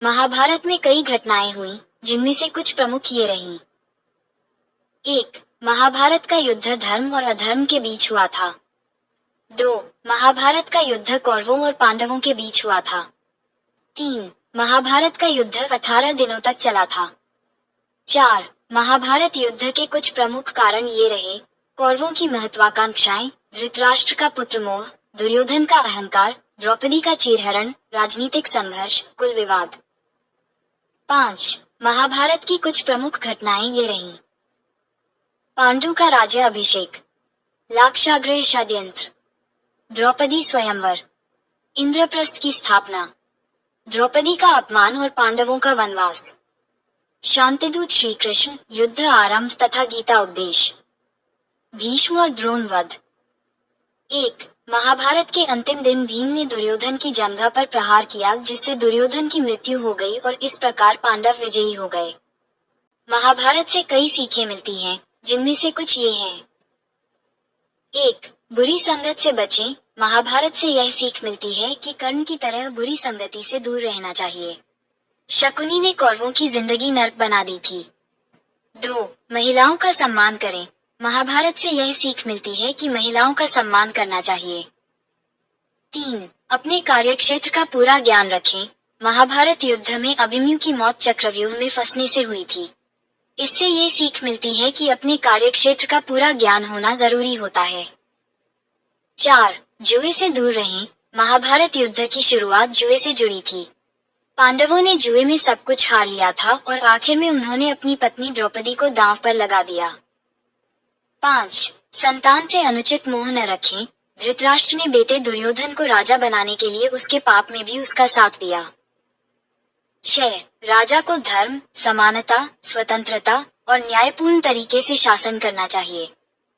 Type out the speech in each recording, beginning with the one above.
महाभारत में कई घटनाएं हुई, जिनमें से कुछ प्रमुख ये रही। 1. महाभारत का युद्ध धर्म और अधर्म के बीच हुआ था। 2. महाभारत का युद्ध कौरवों और पांडवों के बीच हुआ था। 3. महाभारत का युद्ध 18 दिनों तक चला था। 4. महाभारत युद्ध के कुछ प्रमुख कारण ये रहे: कौरवों की महत्वाकांक्षाएं, धृतराष्ट्र का पुत्र मोह, दुर्योधन का अहंकार, द्रौपदी का चीरहरण, राजनीतिक संघर्ष, कुल विवाद। 5. महाभारत की कुछ प्रमुख घटनाएं ये रहीं: पांडु का राज्य अभिषेक, लाक्षागृह षड्यंत्र, द्रौपदी स्वयंवर, इंद्रप्रस्थ की स्थापना, द्रौपदी का अपमान और पांडवों का वनवास, शांतिदूत श्री कृष्ण, युद्ध आरंभ तथा गीता उपदेश, भीष्म और द्रोण वध। 1. महाभारत के अंतिम दिन भीम ने दुर्योधन की जंघा पर प्रहार किया, जिससे दुर्योधन की मृत्यु हो गई और इस प्रकार पांडव विजयी हो गए। महाभारत से कई सीखें मिलती हैं, जिनमें से कुछ ये हैं। 1. बुरी संगत से बचें। महाभारत से यह सीख मिलती है कि कर्ण की तरह बुरी संगति से दूर रहना चाहिए। शकुनी ने कौरवों की जिंदगी नर्क बना दी थी। 2. महिलाओं का सम्मान करें। महाभारत से यह सीख मिलती है कि महिलाओं का सम्मान करना चाहिए। 3. अपने कार्यक्षेत्र का पूरा ज्ञान रखें। महाभारत युद्ध में अभिमन्यु की मौत चक्रव्यूह में फंसने से हुई थी। इससे ये सीख मिलती है कि अपने कार्यक्षेत्र का पूरा ज्ञान होना जरूरी होता है। 4. जुए से दूर रहें। महाभारत युद्ध की शुरुआत जुए से जुड़ी थी। पांडवों ने जुए में सब कुछ हार लिया था और आखिर में उन्होंने अपनी पत्नी द्रौपदी को दांव पर लगा दिया। 5. संतान से अनुचित मोह न रखें। धृतराष्ट्र ने बेटे दुर्योधन को राजा बनाने के लिए उसके पाप में भी उसका साथ दिया। 6. राजा को धर्म, समानता, स्वतंत्रता और न्यायपूर्ण तरीके से शासन करना चाहिए।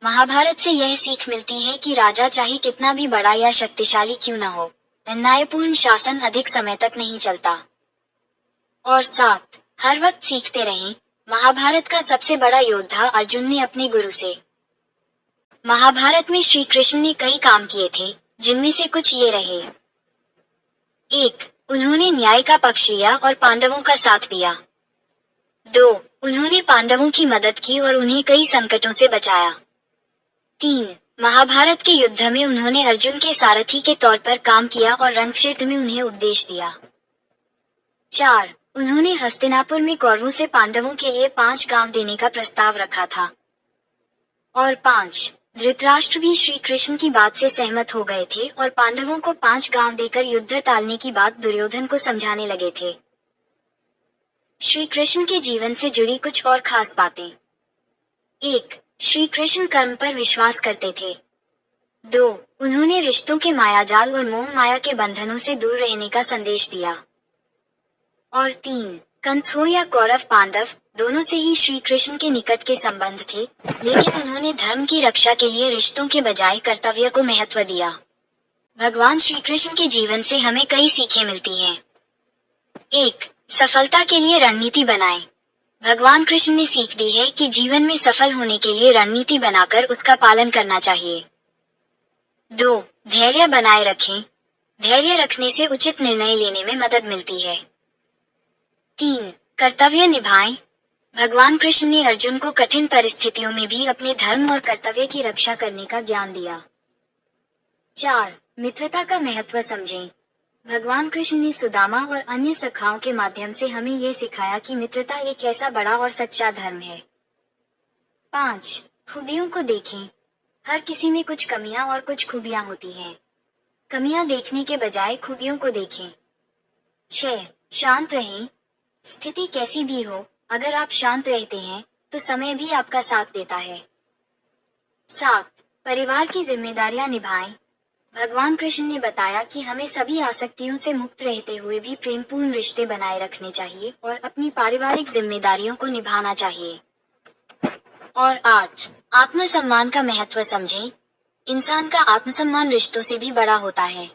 महाभारत से यह सीख मिलती है कि राजा चाहे कितना भी बड़ा या शक्तिशाली क्यों न हो, न्यायपूर्ण शासन अधिक समय तक नहीं चलता। और 7. हर वक्त सीखते रहें। महाभारत का सबसे बड़ा योद्धा अर्जुन ने अपने गुरु से। महाभारत में श्री कृष्ण ने कई काम किए थे, जिनमें से कुछ ये रहे। 1. उन्होंने न्याय का पक्ष लिया और पांडवों का साथ दिया। 2. उन्होंने पांडवों की मदद की और उन्हें कई संकटों से बचाया। 3. महाभारत के युद्ध में उन्होंने अर्जुन के सारथी के तौर पर काम किया और रणक्षेत्र में उन्हें उपदेश दिया। 4. उन्होंने हस्तिनापुर में कौरवों से पांडवों के लिए 5 गांव देने का प्रस्ताव रखा था। और 5. धृतराष्ट्र भी श्री कृष्ण की बात से सहमत हो गए थे और पांडवों को 5 गांव देकर युद्ध टालने की बात दुर्योधन को समझाने लगे थे। श्री कृष्ण के जीवन से जुड़ी कुछ और खास बातें। 1. श्री कृष्ण कर्म पर विश्वास करते थे। 2. उन्होंने रिश्तों के मायाजाल और मोह माया के बंधनों से दूर रहने का संदेश दिया। और 3. कंस हो या कौरव पांडव, दोनों से ही श्री कृष्ण के निकट के संबंध थे, लेकिन उन्होंने धर्म की रक्षा के लिए रिश्तों के बजाय कर्तव्य को महत्व दिया। भगवान श्री कृष्ण के जीवन से हमें कई सीखें मिलती हैं। 1. सफलता के लिए रणनीति बनाएं। भगवान कृष्ण ने सीख दी है कि जीवन में सफल होने के लिए रणनीति बनाकर उसका पालन करना चाहिए। 2. धैर्य बनाए रखें। धैर्य रखने से उचित निर्णय लेने में मदद मिलती है। 3. कर्तव्य निभाएं। भगवान कृष्ण ने अर्जुन को कठिन परिस्थितियों में भी अपने धर्म और कर्तव्य की रक्षा करने का ज्ञान दिया। 4. मित्रता का महत्व समझें। भगवान कृष्ण ने सुदामा और अन्य सखाओं के माध्यम से हमें यह सिखाया कि मित्रता एक ऐसा बड़ा और सच्चा धर्म है। 5. खूबियों को देखें। हर किसी में कुछ कमियां और कुछ खूबियां होती हैं। कमियां देखने के बजाय खूबियों को देखें। 6. शांत रहें। स्थिति कैसी भी हो, अगर आप शांत रहते हैं, तो समय भी आपका साथ देता है। 7. परिवार की जिम्मेदारियां निभाएं। भगवान कृष्ण ने बताया कि हमें सभी आसक्तियों से मुक्त रहते हुए भी प्रेमपूर्ण रिश्ते बनाए रखने चाहिए और अपनी पारिवारिक जिम्मेदारियों को निभाना चाहिए। और 8. आत्मसम्मान का महत्व समझें। इंसान का आत्मसम्मान रिश्तों से भी बड़ा होता है।